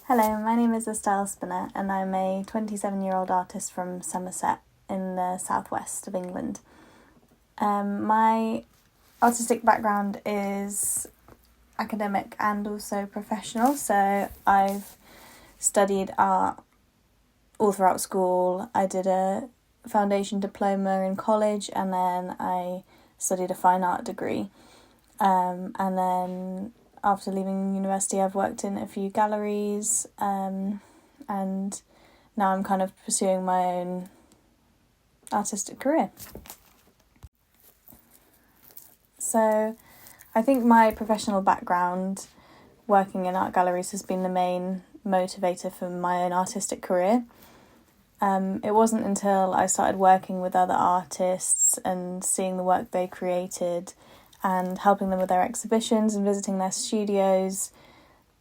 Hello, my name is Estelle Spinner and I'm a 27-year-old artist from Somerset in the southwest of England. My artistic background is academic and also professional, so I've studied art all throughout school. I did a foundation diploma in college and then I studied a fine art degree. And then after leaving university, I've worked in a few galleries, and now I'm kind of pursuing my own artistic career. So I think my professional background working in art galleries has been the main motivator for my own artistic career. It wasn't until I started working with other artists and seeing the work they created and helping them with their exhibitions and visiting their studios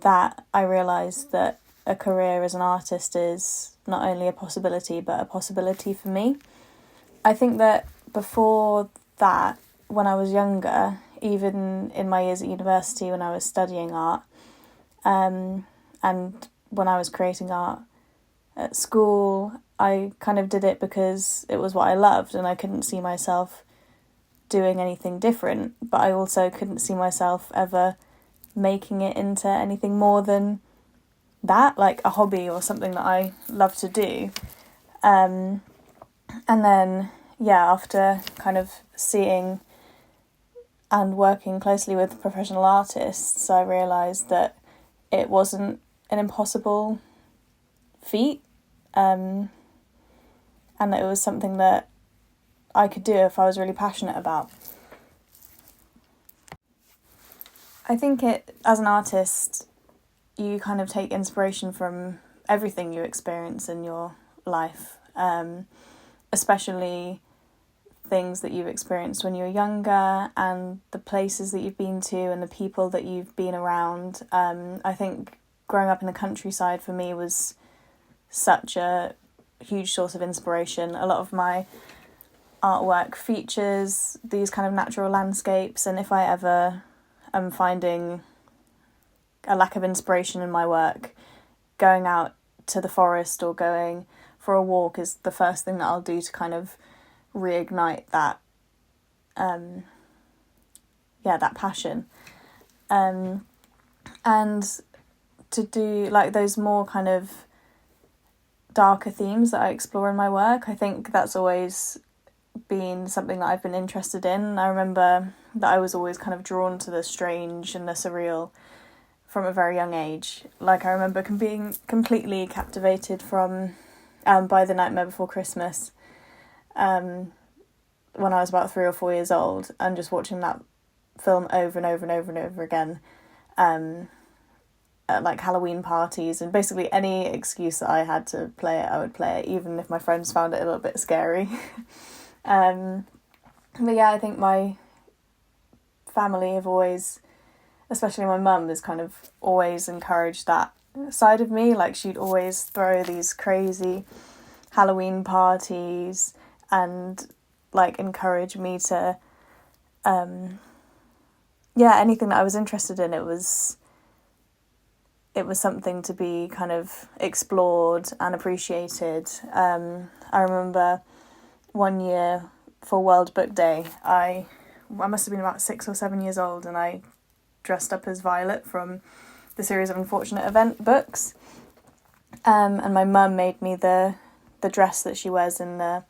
that I realised that a career as an artist is not only a possibility but a possibility for me. I think that before that, when I was younger, even in my years at university when I was studying art, and when I was creating art at school, I kind of did it because it was what I loved and I couldn't see myself doing anything different, but I also couldn't see myself ever making it into anything more than that, like a hobby or something that I love to do. And then, after kind of seeing and working closely with professional artists, I realised that it wasn't an impossible feat, and that it was something that I could do if I was really passionate about. I think as an artist, you kind of take inspiration from everything you experience in your life, especially things that you've experienced when you were younger and the places that you've been to and the people that you've been around. I think growing up in the countryside for me was such a huge source of inspiration. A lot of my artwork features these kind of natural landscapes, and if I ever am finding a lack of inspiration in my work, going out to the forest or going for a walk is the first thing that I'll do to kind of reignite that that passion, and to do like those more kind of darker themes that I explore in my work. I think that's always been something that I've been interested in. I remember that I was always kind of drawn to the strange and the surreal from a very young age. Like I remember being completely captivated from by The Nightmare Before Christmas when I was about 3 or 4 years old, and just watching that film over and over and over and over again at like Halloween parties, and basically any excuse that I had to play it, I would play it, even if my friends found it a little bit scary. But I think my family have always, especially my mum, has kind of always encouraged that side of me. Like she'd always throw these crazy Halloween parties and like encourage me to anything that I was interested in, it was something to be kind of explored and appreciated. I remember one year for World Book Day, I must have been about 6 or 7 years old, and I dressed up as Violet from the series of Unfortunate Event books. And my mum made me the dress that she wears in the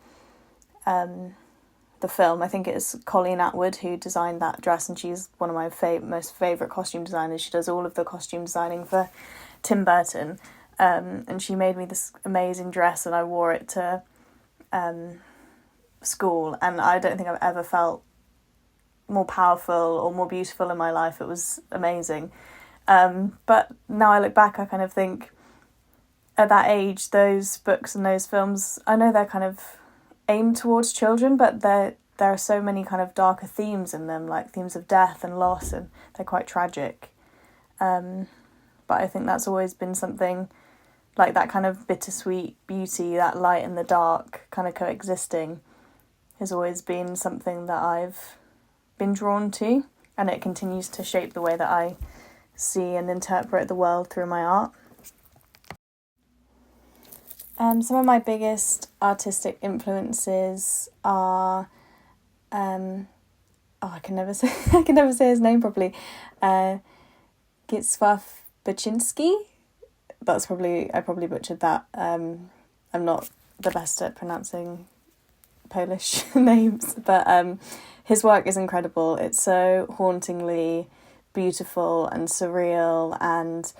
film. I think it's Colleen Atwood who designed that dress, and she's one of my most favourite costume designers. She does all of the costume designing for Tim Burton, and she made me this amazing dress, and I wore it to school, and I don't think I've ever felt more powerful or more beautiful in my life. It was amazing. But now I look back, I kind of think at that age, those books and those films, I know they're kind of aimed towards children, but there are so many kind of darker themes in them, like themes of death and loss, and they're quite tragic. But I think that's always been something like that kind of bittersweet beauty, that light and the dark kind of coexisting, has always been something that I've been drawn to, and it continues to shape the way that I see and interpret the world through my art. Some of my biggest artistic influences are, I can never say I can never say his name properly. Gitswaf Baczynski. I probably butchered that. I'm not the best at pronouncing Polish names, but his work is incredible. It's so hauntingly beautiful and surreal, and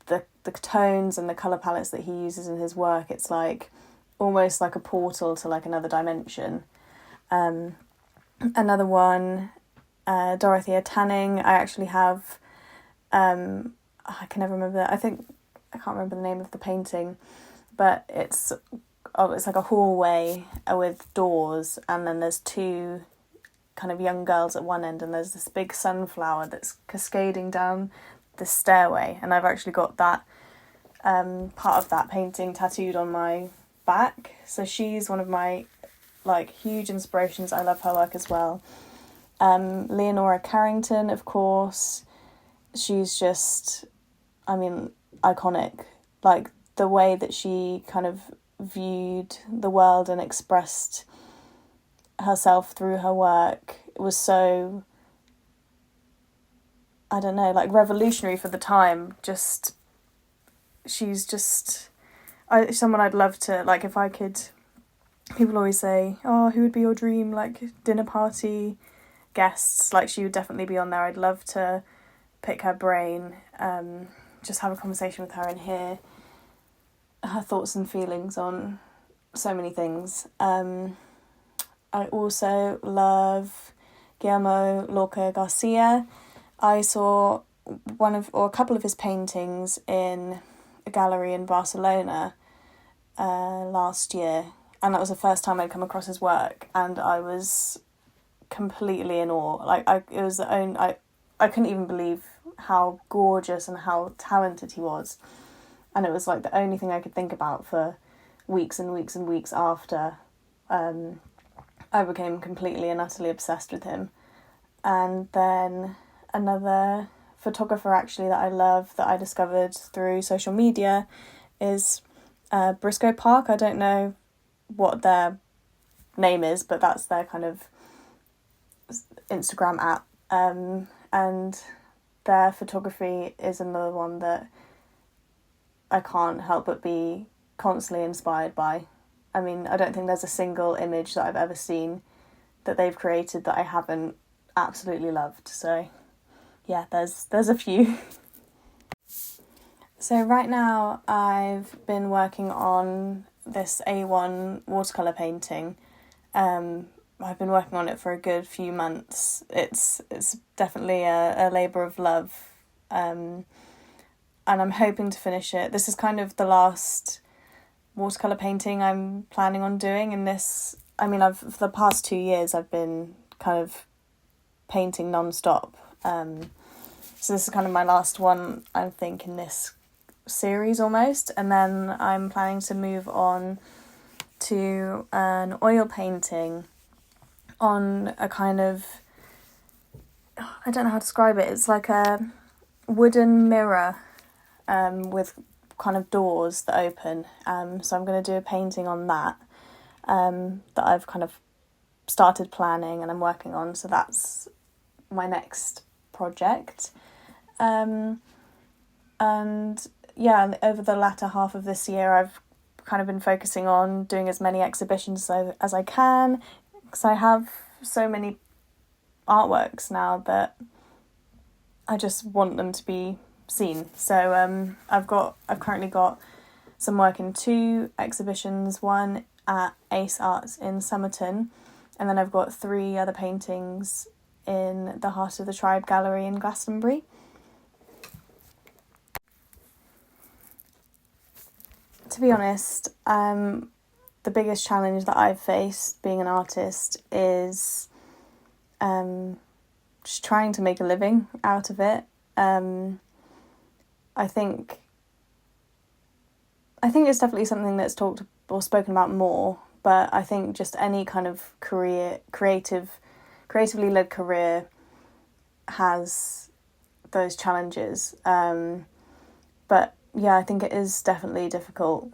the tones and the colour palettes that he uses in his work, it's like almost like a portal to like another dimension. Another one, Dorothea Tanning. I actually have, I can never remember that. I can't remember the name of the painting, but it's like a hallway with doors, and then there's two kind of young girls at one end, and there's this big sunflower that's cascading down the stairway, and I've actually got that part of that painting tattooed on my back. So she's one of my like huge inspirations. I love her work as well. Leonora Carrington, of course, she's just, I mean, iconic. Like the way that she kind of viewed the world and expressed herself through her work was so, I don't know, like revolutionary for the time. Just, she's just someone I'd love to, like, if I could, people always say, oh, who would be your dream, like, dinner party guests? Like, she would definitely be on there. I'd love to pick her brain, just have a conversation with her and hear her thoughts and feelings on so many things. I also love Guillermo Lorca Garcia. I saw a couple of his paintings in a gallery in Barcelona last year, and that was the first time I'd come across his work, and I was completely in awe. Like I couldn't even believe how gorgeous and how talented he was, and it was like the only thing I could think about for weeks and weeks and weeks after I became completely and utterly obsessed with him. And then another photographer actually that I love, that I discovered through social media, is Briscoe Park. I don't know what their name is, but that's their kind of Instagram app. And their photography is another one that I can't help but be constantly inspired by. I mean, I don't think there's a single image that I've ever seen that they've created that I haven't absolutely loved. So yeah, there's a few. So right now I've been working on this A1 watercolour painting. I've been working on it for a good few months. It's definitely a labour of love, and I'm hoping to finish it. This is kind of the last watercolour painting I'm planning on doing in this. I mean, for the past 2 years I've been kind of painting non-stop. So this is kind of my last one, I think, in this series almost, and then I'm planning to move on to an oil painting on a kind of, I don't know how to describe it, it's like a wooden mirror with kind of doors that open, so I'm going to do a painting on that that I've kind of started planning and I'm working on, so that's my next project. And yeah, over the latter half of this year I've kind of been focusing on doing as many exhibitions as I can, because I have so many artworks now that I just want them to be seen. So I've currently got some work in 2 exhibitions, one at Ace Arts in Somerton, and then I've got 3 other paintings in the Heart of the Tribe Gallery in Glastonbury. To be honest, the biggest challenge that I've faced being an artist is just trying to make a living out of it. I think it's definitely something that's talked or spoken about more, but I think just any kind of creatively led career has those challenges. But yeah, I think it is definitely difficult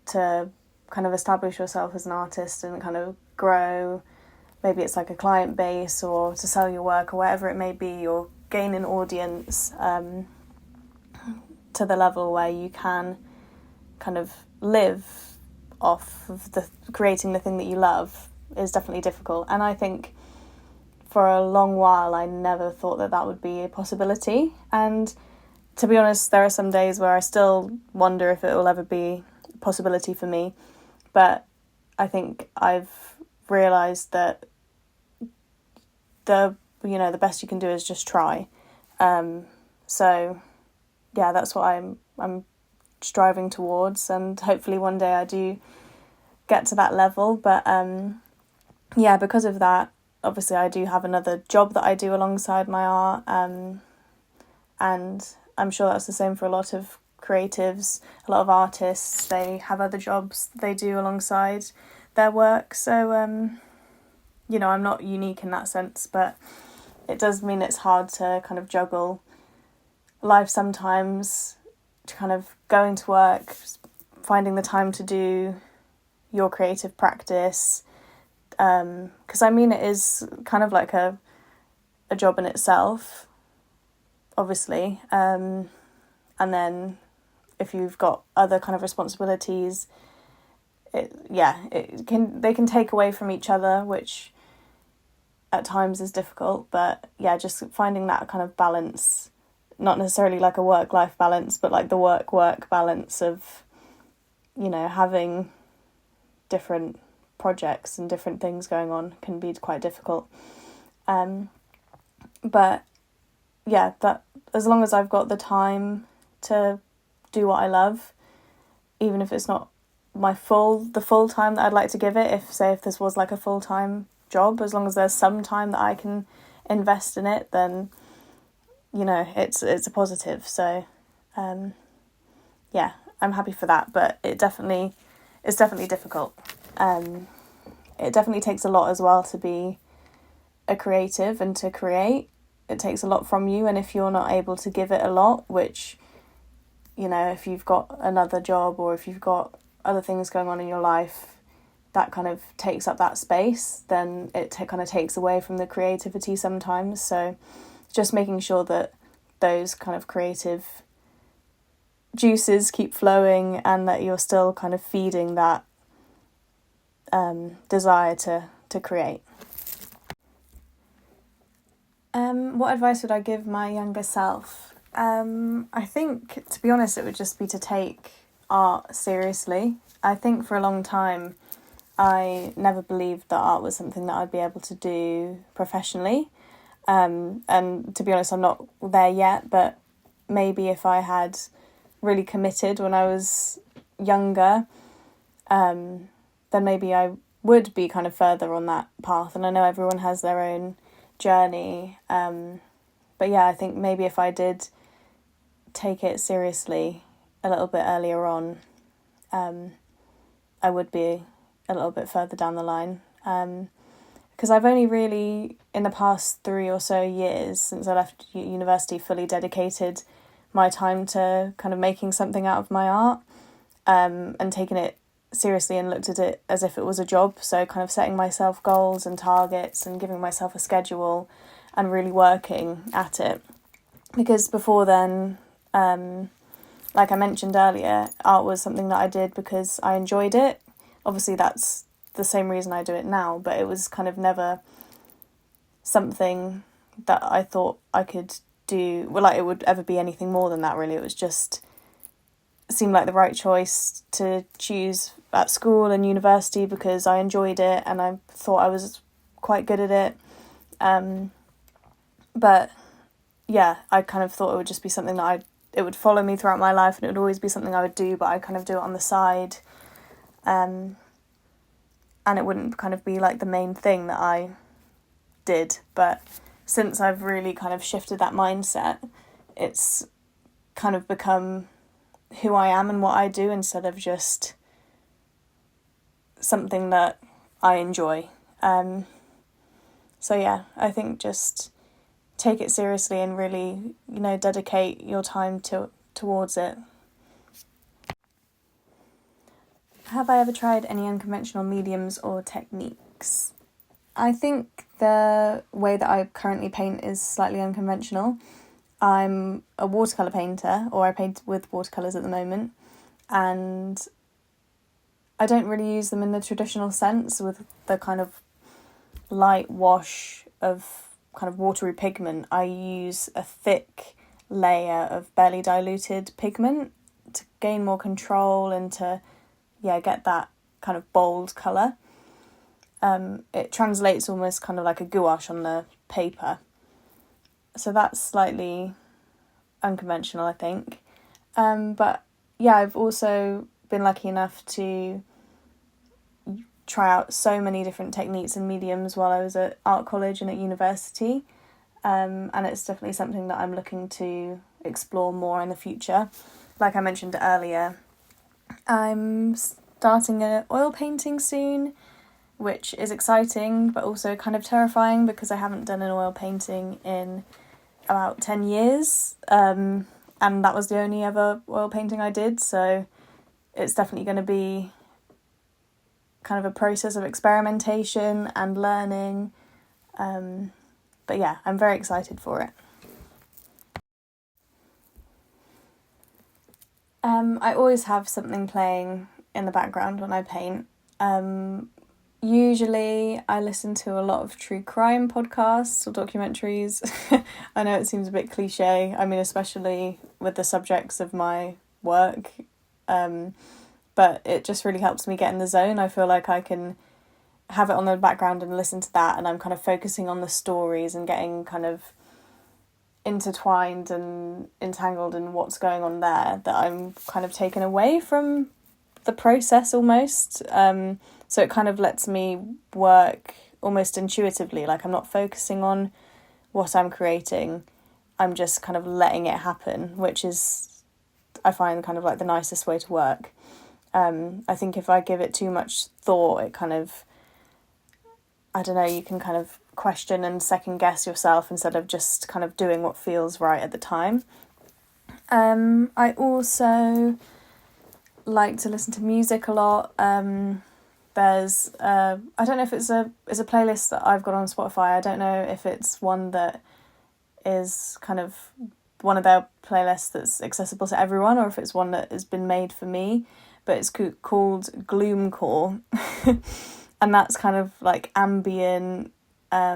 to kind of establish yourself as an artist and kind of grow. Maybe it's like a client base or to sell your work or whatever it may be, or gain an audience to the level where you can kind of live off of creating the thing that you love is definitely difficult. And I think for a long while I never thought that would be a possibility. And to be honest, there are some days where I still wonder if it will ever be a possibility for me. But I think I've realised that the best you can do is just try. So yeah, that's what I'm striving towards, and hopefully one day I do get to that level. But yeah, because of that, obviously I do have another job that I do alongside my art, and I'm sure that's the same for a lot of creatives, a lot of artists. They have other jobs they do alongside their work. So I'm not unique in that sense, but it does mean it's hard to kind of juggle life sometimes, to kind of going to work, finding the time to do your creative practice, because it is kind of like a job in itself, obviously, and then if you've got other kind of responsibilities, they can take away from each other, which at times is difficult. But yeah, just finding that kind of balance, not necessarily like a work-life balance, but like the work balance of, having different projects and different things going on can be quite difficult. But yeah, that as long as I've got the time to do what I love, even if it's not the full time that I'd like to give it, if this was like a full-time job, as long as there's some time that I can invest in it, then it's a positive. So yeah, I'm happy for that. But it's definitely difficult. It definitely takes a lot as well to be a creative and to create. It takes a lot from you, and if you're not able to give it a lot, which, if you've got another job or if you've got other things going on in your life that kind of takes up that space, then it kind of takes away from the creativity sometimes. So just making sure that those kind of creative juices keep flowing and that you're still kind of feeding that desire to create. What advice would I give my younger self? I think, to be honest, it would just be to take art seriously. I think for a long time I never believed that art was something that I'd be able to do professionally. And to be honest, I'm not there yet, but maybe if I had really committed when I was younger, then maybe I would be kind of further on that path. And I know everyone has their own journey. But yeah, I think maybe if I did take it seriously a little bit earlier on, I would be a little bit further down the line. Because I've only really, in the past 3 or so years since I left university, fully dedicated my time to kind of making something out of my art, and taking it seriously and looked at it as if it was a job. So kind of setting myself goals and targets and giving myself a schedule and really working at it. Because before then, like I mentioned earlier, art was something that I did because I enjoyed it. Obviously that's the same reason I do it now, but it was kind of never something that I thought I could do, it would ever be anything more than that, really. It was just seemed like the right choice to choose at school and university because I enjoyed it and I thought I was quite good at it. But yeah, I kind of thought it would just be something that it would follow me throughout my life and it would always be something I would do, but I kind of do it on the side. And it wouldn't kind of be like the main thing that I did. But since I've really kind of shifted that mindset, it's kind of become who I am and what I do instead of just something that I enjoy. So yeah, I think just take it seriously and really, dedicate your time towards it. Have I ever tried any unconventional mediums or techniques? I think the way that I currently paint is slightly unconventional. I'm a watercolour painter, or I paint with watercolours at the moment, and I don't really use them in the traditional sense with the kind of light wash of kind of watery pigment. I use a thick layer of barely diluted pigment to gain more control and to get that kind of bold colour. It translates almost kind of like a gouache on the paper. So that's slightly unconventional, I think. But yeah, I've also been lucky enough to try out so many different techniques and mediums while I was at art college and at university. And it's definitely something that I'm looking to explore more in the future. Like I mentioned earlier, I'm starting an oil painting soon, which is exciting but also kind of terrifying because I haven't done an oil painting in about 10 years, and that was the only ever oil painting I did, so it's definitely going to be kind of a process of experimentation and learning, but yeah, I'm very excited for it. I always have something playing in the background when I paint. Usually I listen to a lot of true crime podcasts or documentaries. I know it seems a bit cliche, I mean, especially with the subjects of my work, but it just really helps me get in the zone. I feel like I can have it on the background and listen to that, and I'm kind of focusing on the stories and getting kind of intertwined and entangled in what's going on there, that I'm kind of taken away from the process almost. So it kind of lets me work almost intuitively, like I'm not focusing on what I'm creating, I'm just kind of letting it happen, which is, I find, kind of like the nicest way to work. I think if I give it too much thought, it kind of, I don't know, you can kind of question and second guess yourself instead of just kind of doing what feels right at the time. I also like to listen to music a lot. There's I don't know if it's a playlist that I've got on Spotify. I don't know if it's one that is kind of one of their playlists that's accessible to everyone, or if it's one that has been made for me, but it's called Gloomcore. And that's kind of like ambient, I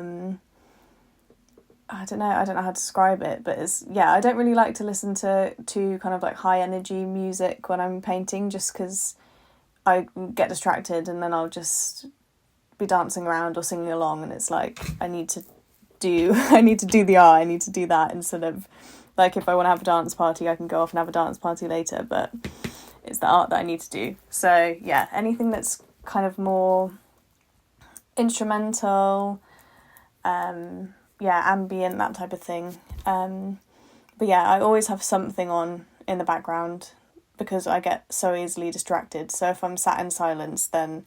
don't know how to describe it, but it's, I don't really like to listen to kind of like high energy music when I'm painting, just because I get distracted and then I'll just be dancing around or singing along, and it's like I need to do the art, I need to do that, instead of like, if I want to have a dance party, I can go off and have a dance party later, but it's the art that I need to do. So yeah, anything that's kind of more instrumental, ambient, that type of thing. But yeah, I always have something on in the background because I get so easily distracted. So if I'm sat in silence, then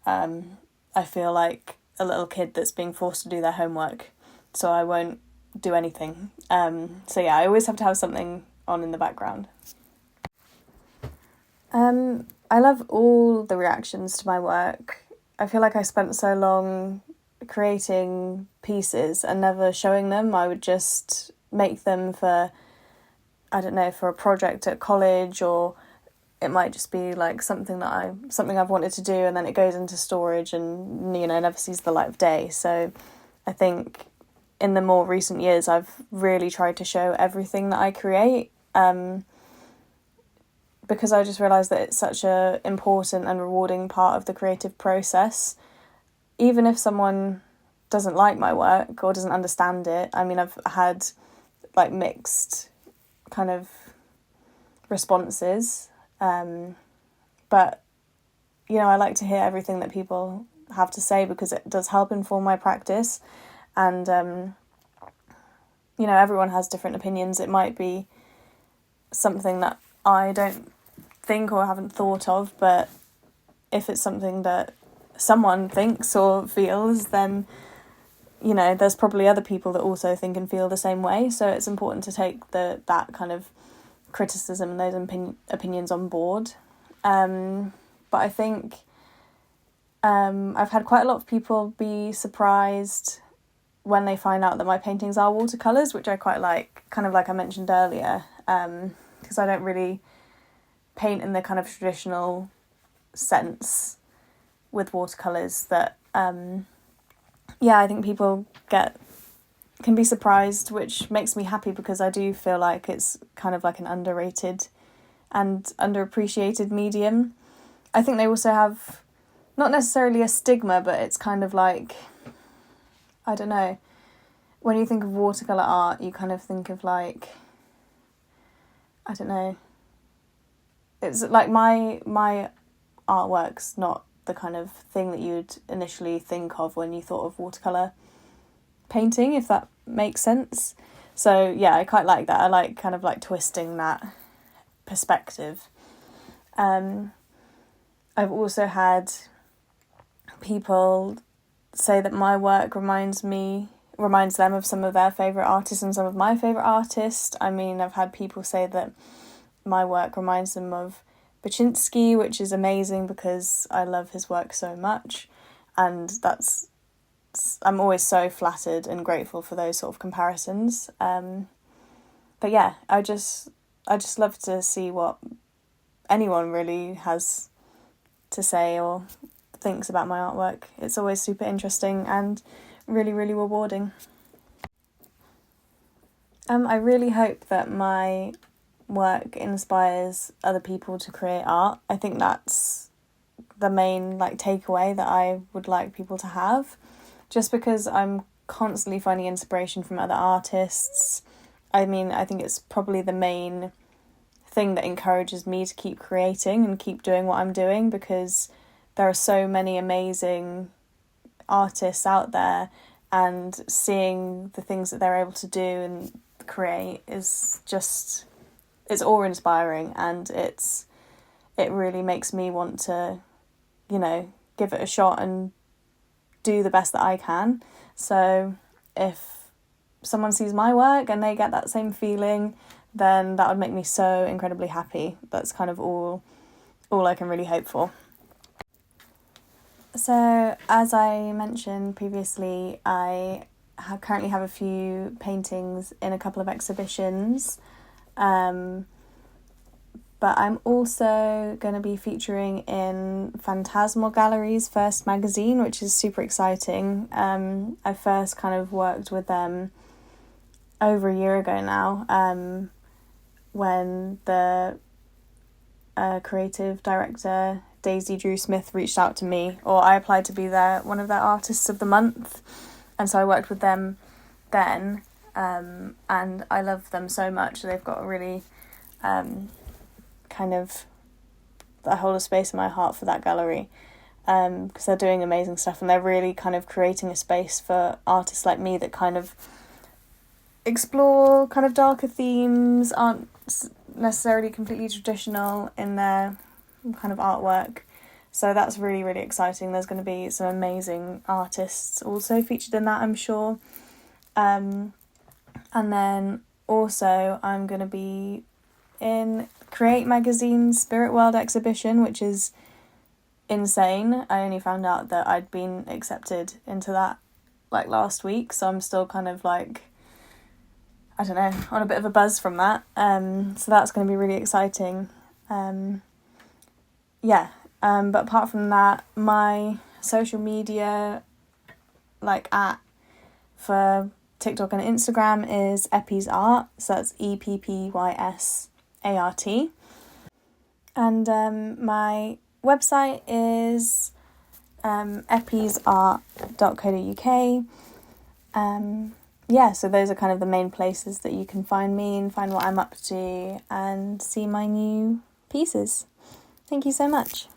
I feel like a little kid that's being forced to do their homework, so I won't do anything. So yeah, I always have to have something on in the background. I love all the reactions to my work. I feel like I spent so long creating pieces and never showing them. I would just make them for, I don't know, for a project at college, or it might just be like something I've wanted to do, and then it goes into storage and, never sees the light of day. So I think in the more recent years, I've really tried to show everything that I create, because I just realised that it's such a important and rewarding part of the creative process. Even if someone doesn't like my work or doesn't understand it, I mean, I've had like mixed kind of responses, but I like to hear everything that people have to say, because it does help inform my practice. And everyone has different opinions. It might be something that I don't think or haven't thought of, but if it's something that someone thinks or feels, then there's probably other people that also think and feel the same way. So it's important to take that kind of criticism and those opinions on board. But but I think I've had quite a lot of people be surprised when they find out that my paintings are watercolours, which I quite like, kind of like I mentioned earlier, because I don't really paint in the kind of traditional sense with watercolours that, I think people can be surprised, which makes me happy because I do feel like it's kind of like an underrated and underappreciated medium. I think they also have not necessarily a stigma, but it's kind of like, I don't know, when you think of watercolour art, you kind of think of like, I don't know, it's like my artwork's not the kind of thing that you'd initially think of when you thought of watercolour painting, if that makes sense. So yeah, I quite like that. I like kind of like twisting that perspective. I've also had people say that my work reminds them of some of their favourite artists and some of my favourite artists. I mean, I've had people say that my work reminds them of Baczynski, which is amazing because I love his work so much, and I'm always so flattered and grateful for those sort of comparisons. But yeah, I just love to see what anyone really has to say or thinks about my artwork. It's always super interesting and really, really rewarding. I really hope that my work inspires other people to create art. I think that's the main takeaway that I would like people to have, just because I'm constantly finding inspiration from other artists. I mean, I think it's probably the main thing that encourages me to keep creating and keep doing what I'm doing, because there are so many amazing artists out there, and seeing the things that they're able to do and create is just, it's awe-inspiring, and it really makes me want to, give it a shot and do the best that I can. So if someone sees my work and they get that same feeling, then that would make me so incredibly happy. That's kind of all I can really hope for. So, as I mentioned previously, I currently have a few paintings in a couple of exhibitions, but I'm also going to be featuring in Phantasmal Gallery's first magazine, which is super exciting. I first kind of worked with them over a year ago now, when the creative director Daisy Drew Smith reached out to me, or I applied to be one of their artists of the month, and so I worked with them then, and I love them so much. They've got a really I hold a space in my heart for that gallery, because they're doing amazing stuff, and they're really kind of creating a space for artists like me that kind of explore kind of darker themes, aren't necessarily completely traditional in their kind of artwork. So that's really, really exciting. There's going to be some amazing artists also featured in that, I'm sure. And then also I'm going to be in Create Magazine's Spirit World exhibition, which is insane. I only found out that I'd been accepted into that last week, so I'm still kind of I don't know, on a bit of a buzz from that. So that's going to be really exciting. But apart from that, my social media at for TikTok and Instagram is Eppy's Art, so that's EPPYSART. And my website is eppysart.co.uk. So those are kind of the main places that you can find me and find what I'm up to and see my new pieces. Thank you so much.